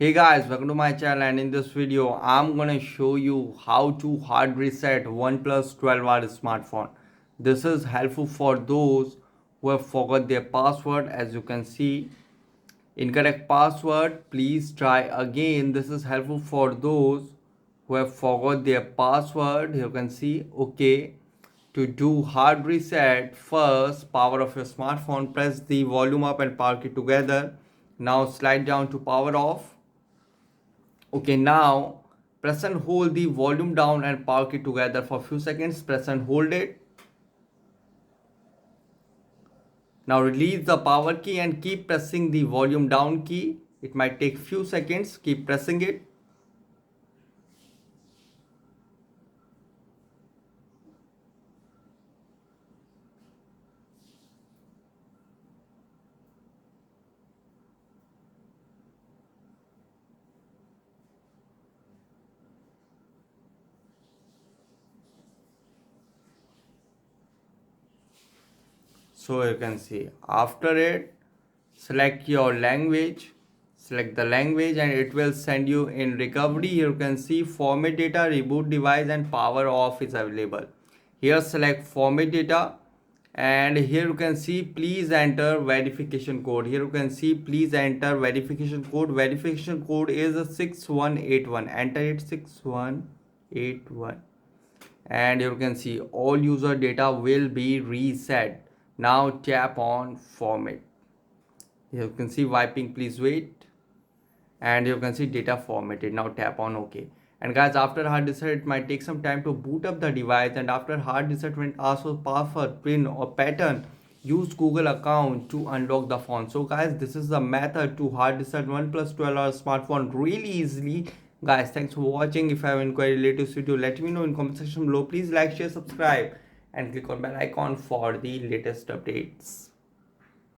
Hey guys, welcome to my channel, and in this video I'm gonna show you how to hard reset OnePlus 12R smartphone. This is helpful for those who have forgot their password. As you can see, incorrect password, please try again. This is helpful for those who have forgot their password. You can see, okay. To do hard reset, first power off your smartphone, press the volume up and power key together. Now slide down to power off. Okay, now press and hold the volume down and power key together for a few seconds. Press and hold it. Now release the power key and keep pressing the volume down key. It might take few seconds. Keep pressing it. So you can see after it, select your language. Select the language and it will send you in recovery. Here you can see format data, reboot device and power off is available. Here select format data and here you can see please enter verification code. Here you can see please enter verification code. Verification code is 6181. Enter it 6181 and you can see all user data will be reset. Now tap on format. You can see wiping, please wait, and you can see data formatted. Now tap on OK. And guys, after hard reset it might take some time to boot up the device, and after hard reset when asked for password, pin or pattern, use Google account to unlock the phone. So guys, this is the method to hard reset OnePlus 12R smartphone really easily. Guys, thanks for watching. If you have inquiry related to this video, let me know in comment section below. Please like, share, subscribe and click on bell icon for the latest updates.